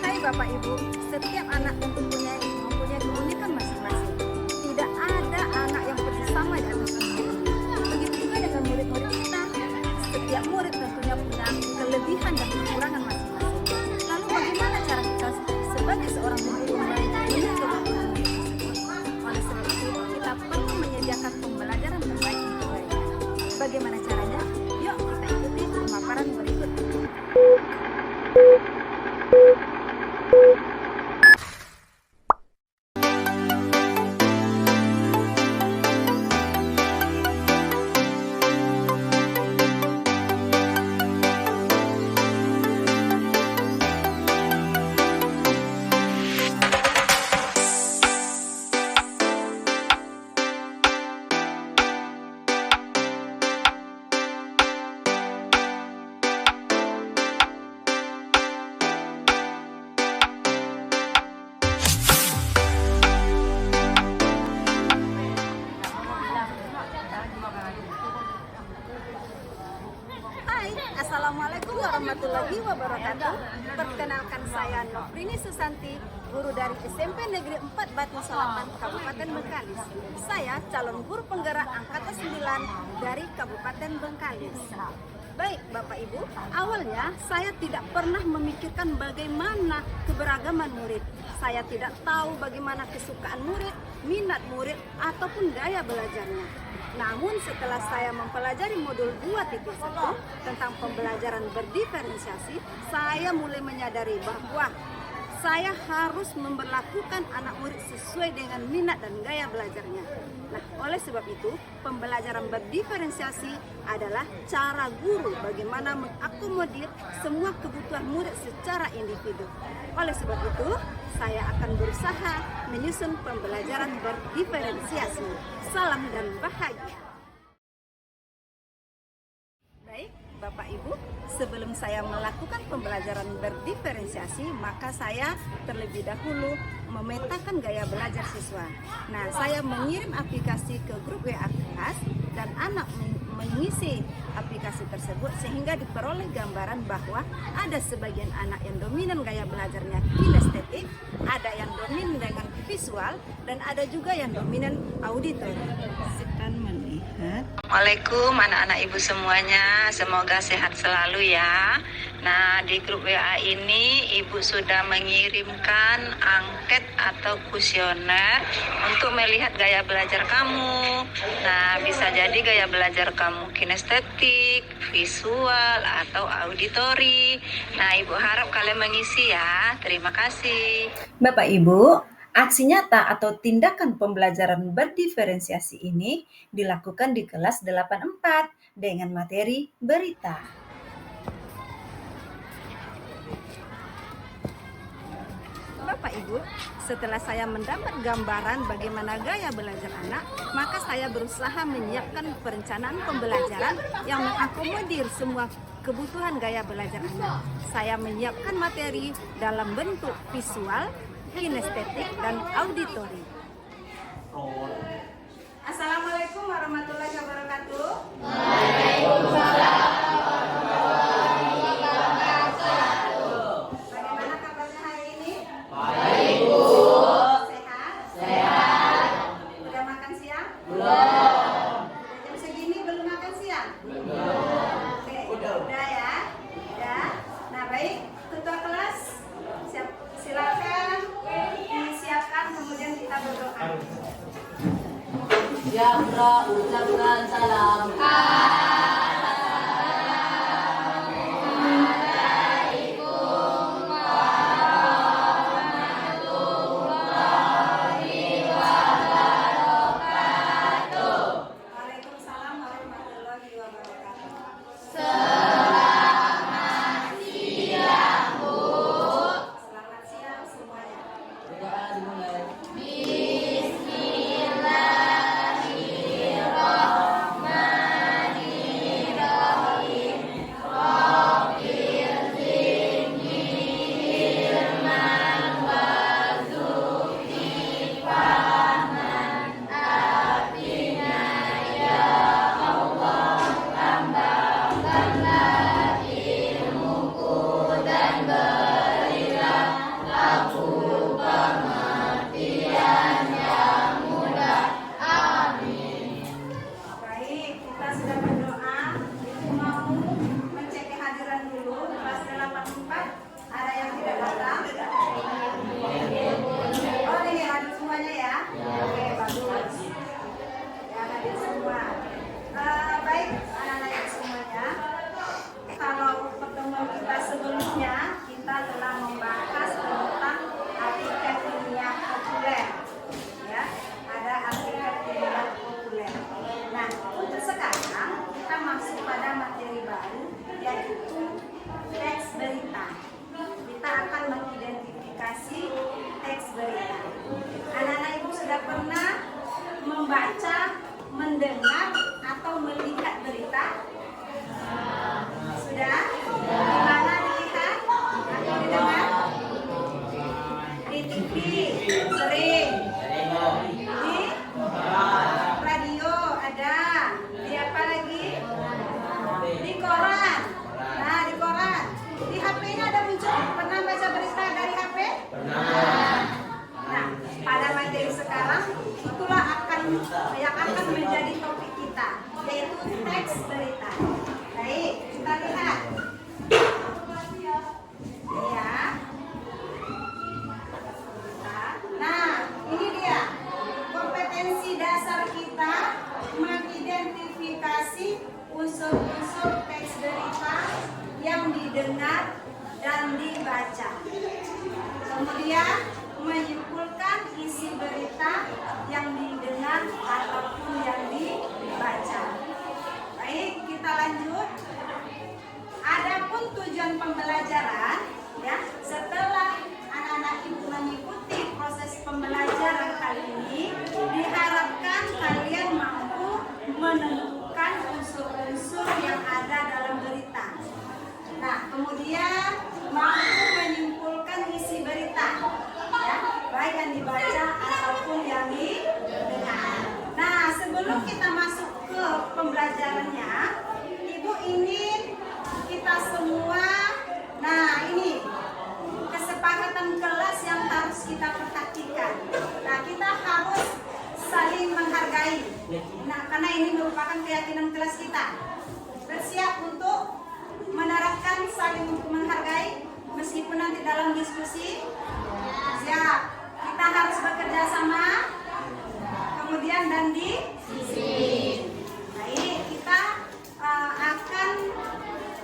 Hai Bapak Ibu, setiap anak tentu mempunyai keunikan masing-masing. Tidak ada anak yang persis sama di atas dunia. Begitu juga dengan murid-murid kita. Setiap murid tentunya punya kelebihan dan kekurangan masing-masing. Lalu bagaimana cara kita sebagai seorang guru mendidik kebutuhan murid tersebut? Oleh sebab itu, kita perlu menyediakan pembelajaran terbaik untuk mereka. Bagaimana caranya? Yuk kita ikuti pemaparan berikut. Assalamualaikum warahmatullahi wabarakatuh. Perkenalkan saya Nofrini Susanti, guru dari SMP Negeri 4 Batu Salaman, Kabupaten Bengkalis. Saya calon guru penggerak angkatan 9 dari Kabupaten Bengkalis. Baik Bapak Ibu, awalnya saya tidak pernah memikirkan bagaimana keberagaman murid. Saya tidak tahu bagaimana kesukaan murid, minat murid, ataupun gaya belajarnya. Namun setelah saya mempelajari modul 2.1 tentang pembelajaran berdiferensiasi, saya mulai menyadari bahwa saya harus memperlakukan anak murid sesuai dengan minat dan gaya belajarnya. Nah, oleh sebab itu, pembelajaran berdiferensiasi adalah cara guru bagaimana mengakomodir semua kebutuhan murid secara individu. Oleh sebab itu, saya akan berusaha menyusun pembelajaran berdiferensiasi. Salam dan bahagia. Baik, Bapak Ibu, sebelum saya melakukan pembelajaran berdiferensiasi, maka saya terlebih dahulu memetakan gaya belajar siswa. Nah, saya mengirim aplikasi ke grup WA kelas dan anak mengisi aplikasi tersebut sehingga diperoleh gambaran bahwa ada sebagian anak yang dominan gaya belajarnya kinestetik, ada yang dominan dengan visual, dan ada juga yang dominan auditori. Silakan melihat. Assalamualaikum anak-anak ibu semuanya, semoga sehat selalu ya. Nah, di grup WA ini ibu sudah mengirimkan angket atau kuesioner untuk melihat gaya belajar kamu. Nah, bisa jadi gaya belajar kamu kinestetik, visual, atau auditori. Nah, ibu harap kalian mengisi ya. Terima kasih. Bapak Ibu, aksi nyata atau tindakan pembelajaran berdiferensiasi ini dilakukan di kelas 84 dengan materi berita. Bapak Ibu, setelah saya mendapat gambaran bagaimana gaya belajar anak, maka saya berusaha menyiapkan perencanaan pembelajaran yang mengakomodir semua kebutuhan gaya belajar anak. Saya menyiapkan materi dalam bentuk visual, kinestetik, dan auditori. Assalamualaikum warahmatullahi wabarakatuh. Waalaikumsalam. Bagaimana kabarnya hari ini? Baik, Bu. Sehat? Sehat. Udah makan siang? Belum. Jam segini belum makan siang? Belum. Oke, udah ya? Udah. Nah, baik. Ketua kelas, silakan disiapkan, kemudian kita berdoa. Yabra ucapkan salam. Waalaikumsalam warahmatullahi wabarakatuh. Selamat siang semuanya. Doa dimulai. Bismillahirrahmanirrahim. didengar dan dibaca. Kemudian menyimpulkan isi berita yang didengar ataupun yang dibaca. Baik, kita lanjut. Adapun tujuan pembelajaran, ya, setelah anak-anak ibu mengikuti proses pembelajaran kali ini, diharapkan kalian mampu menentukan unsur-unsur yang ada dalam berita. Nah, kemudian mampu menyimpulkan isi berita, ya, baik yang dibaca ataupun yang didengar. Nah, sebelum kita masuk ke pembelajarannya, ibu ingin kita semua, nah ini kesepakatan kelas yang harus kita perhatikan. Nah, kita harus saling menghargai. Nah, karena ini merupakan keyakinan kelas kita. Bersiap untuk menerapkan saling menghargai meskipun nanti dalam diskusi. Siap. Kita harus bekerja sama. Kemudian dan baik, kita akan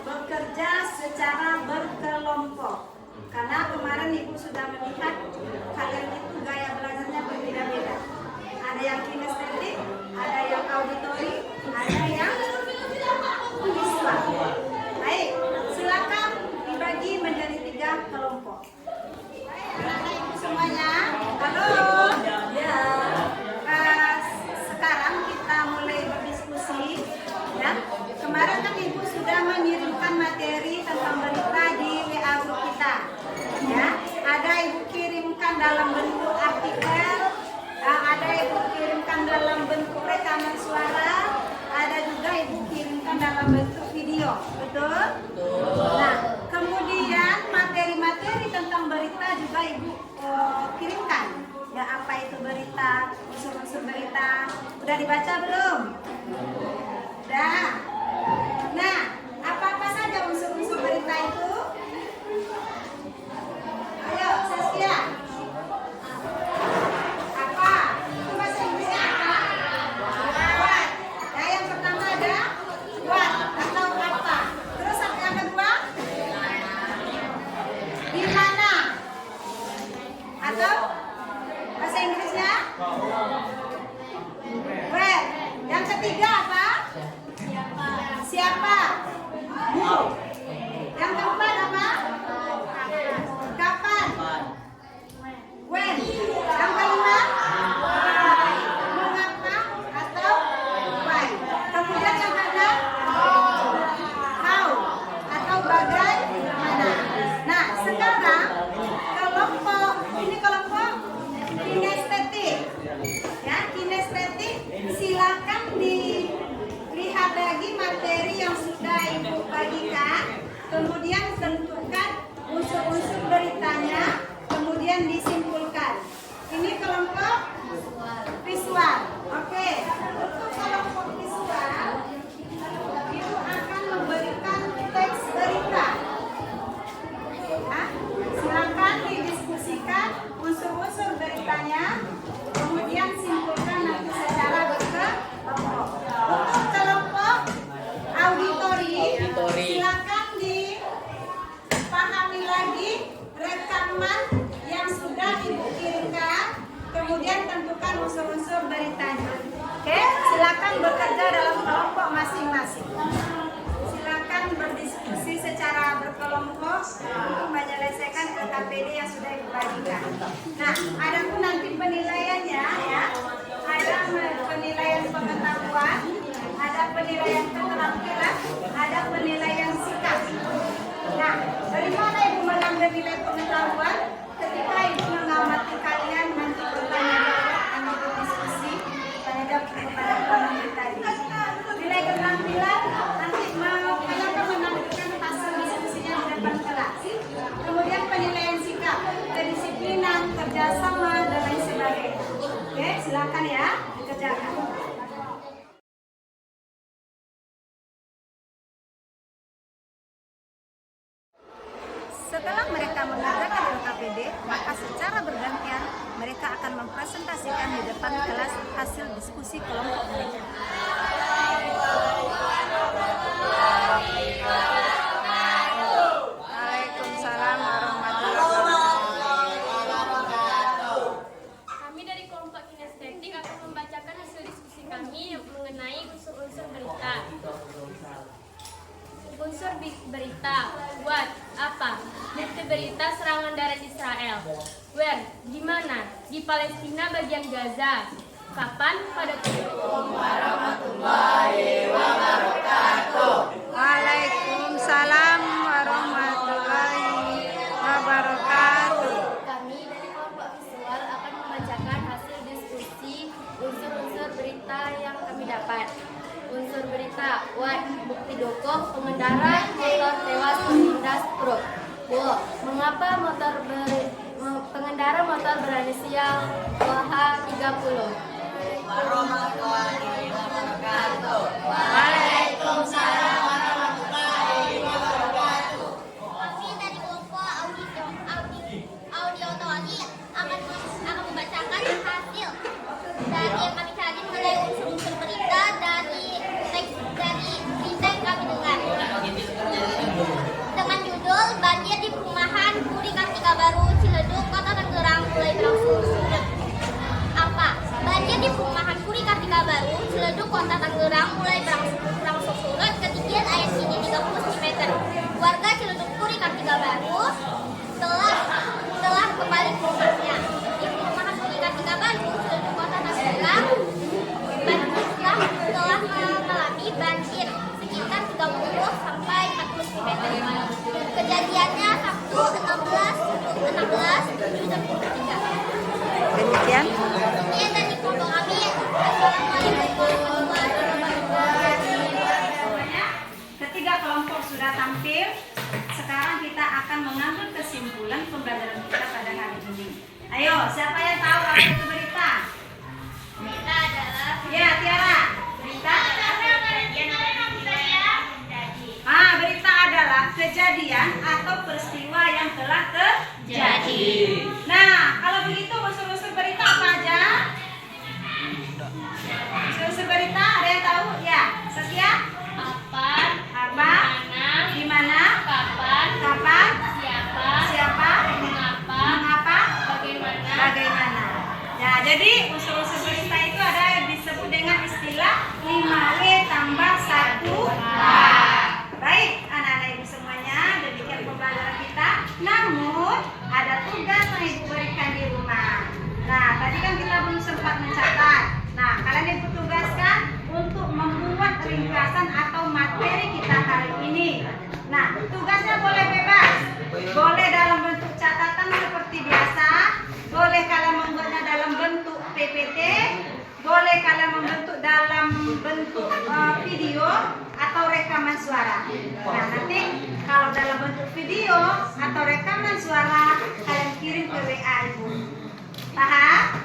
bekerja secara berkelompok. Karena kemarin ibu sudah melihat kalian itu gaya belajarnya berbeda-beda. Ada yang kinestetik, ada yang auditori, ada yang visual. Baik, silakan dibagi menjadi 3 kelompok. Baik, ibu semuanya. Halo. Ya. Sekarang kita mulai berdiskusi. Ya. Kemarin kan ibu sudah mengirimkan materi tentang berita di WA group kita. Ya, ada ibu kirimkan dalam bentuk artikel, ada ibu kirimkan dalam bentuk rekaman suara, ada juga ibu kirimkan dalam bentuk video, betul? Nah, kemudian materi-materi tentang berita juga ibu kirimkan. Ya, apa itu berita, unsur-unsur berita, udah dibaca belum? Udah. Nah, apa-apa saja unsur-unsur berita itu? Ayo, Saskia. Apa? Itu bahasa Inggrisnya apa? What. Nah, yang pertama ada what atau apa. Terus yang kedua? Di mana? Atau bahasa Inggrisnya? Where. Yang ketiga apa? Siapa? Who. Yang keempat apa? Kapan? When. Yang kelima? Mengapa atau why. Kemudian yang keenam? How atau bagaimana. Nah, sekarang kelompok ini kelompok kinestetik. Ya, kinestetik, silakan dilihat lagi materi yang sudah ibu bagikan. Kemudian tentukan unsur-unsur beritanya, kemudian disimpulkan. Ini kelompok visual. Oke, untuk kelompok visual, itu akan memberikan teks berita. Nah, silakan didiskusikan unsur-unsur beritanya, kemudian simpulkan nanti secara berkelompok. Untuk kelompok auditori, silakan dipahami lagi rekaman yang sudah ibu kirimkan, kemudian tentukan unsur-unsur beritanya. Oke, silakan bekerja dalam kelompok masing-masing. Silakan berdiskusi secara berkelompok untuk menyelesaikan LKPD yang sudah ibu bagikan. Nah, ada pun nanti penilaiannya, ya. Ada penilaian pengetahuan, ada penilaian keterampilan, ada penilaian sikap. Nah, dari mana ibu mengambil nilai pengetahuan? Ketika ibu mengamati kalian nanti bertanya jawab, nanti berdiskusi, tanya jawab kepada penampilan tadi. Nilai keterampilan nanti kenapa menampilkan hasil diskusinya di depan kelas. Kemudian penilaian sikap, kedisiplinan, kerjasama dan lain sebagainya. Oke, silakan ya dikerjakan. Setelah mereka mengerjakan LKPD, maka secara bergantian mereka akan mempresentasikan di depan kelas hasil diskusi kelompok mereka. What? Apa? Bukti berita serangan darat Israel. Where? Di mana? Di Palestina bagian Gaza. Kapan? Pada Waalaikumsalam warahmatullahi wabarakatuh. Kami dari kelompok visual akan membacakan hasil diskusi unsur-unsur berita yang kami dapat. Unsur berita, what? Bukti dokok pengendara motor tewas terlindas truk. Wo, mengapa pengendara motor berinisial WH30? Waalaikumsalam warahmatullahi wabarakatuh. Kami dari kelompok audiologi akan membacakan hasil dari yang kami cari mengenai unsur-unsur berita dari teks dari berita yang kami dengar. Dengan judul banjir di perumahan Puri Kartika Baru, Ciledug, Kota Tangerang mulai berangsur surut. Apa? Banjir di perumahan Puri Kartika Baru, Ciledug, Kota Tangerang mulai berangsur surut. Ketinggian air sini 30 cm. Warga Ciledug Puri Kartika Baru telah kembali ke rumahnya. Di perumahan Puri Kartika Baru, Ciledug, Kota Tangerang, telah mengalami banjir sekitar 30 sampai 40 cm. Kejadiannya Sabtu 16/7/2023. Demikian. Demikian dari kelompok kami. Assalamualaikum warahmatullahi wabarakatuh. Ketiga kelompok sudah tampil. Sekarang kita akan mengambil kesimpulan pembelajaran kita pada hari ini. Ayo, siapa yang tahu apa itu berita? Berita adalah Ya, Tiara. Berita? Berita adalah kejadian atau peristiwa yang telah terjadi. Nah, kalau begitu unsur-unsur berita apa aja? Unsur-unsur berita ada yang tahu? Ya, Saskia? Kapan? Apa? Di mana? Kapan? Kapan? Siapa? Siapa? Mengapa? Bagaimana? Bagaimana? Bagaimana? Ya, jadi unsur-unsur berita itu ada yang disebut dengan istilah 5W tambah 1H. Baik, anak-anak ibu semuanya, demikian pembelajaran kita. Namun, ada tugas yang ibu berikan di rumah. Nah, tadi kan kita belum sempat mencatat. Nah, kalian ibu tugaskan untuk membuat ringkasan atau materi kita hari ini. Nah, tugasnya boleh bebas. Boleh dalam bentuk catatan seperti biasa. Boleh kalian membuatnya dalam bentuk PPT. Boleh kalian membentuk dalam bentuk video atau rekaman suara. Nah, nanti kalau dalam bentuk video atau rekaman suara kalian kirim ke WA ibu. Paham?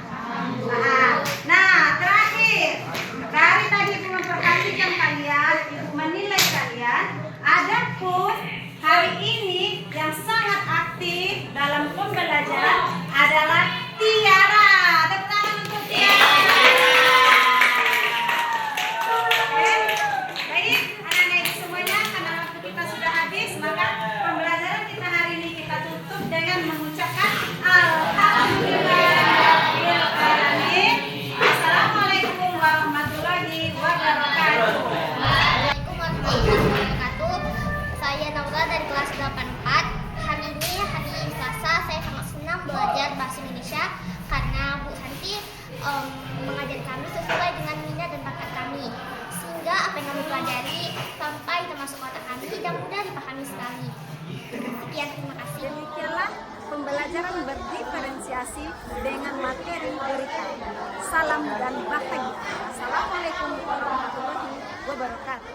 Paham. Nah, terakhir, dari tadi ibu memperhatikan kalian, ibu menilai kalian. Adapun hari ini yang sangat aktif dalam pembelajaran adalah Tiara. Tepuk tangan untuk Tiara. Baik, anak-anak ibu semuanya, karena waktu kita sudah habis, maka pembelajaran kita hari ini kita tutup dengan mengucapkan Alhamdulillahirrahmanirrahim. Assalamualaikum warahmatullahi wabarakatuh. Waalaikumsalam warahmatullahi wabarakatuh. Saya Naura dari kelas 84. Hari ini hari Selasa, saya sangat senang belajar bahasa Indonesia karena Bu Santi mengajar kami sesuai dengan minat dan bakat kami, sehingga apa yang kami pelajari sampai termasuk otak kami dan mudah dipahami sekali. Sekian, terima kasih. Demikianlah pembelajaran berdiferensiasi dengan materi berita. Salam dan bahagia. Assalamualaikum warahmatullahi wabarakatuh.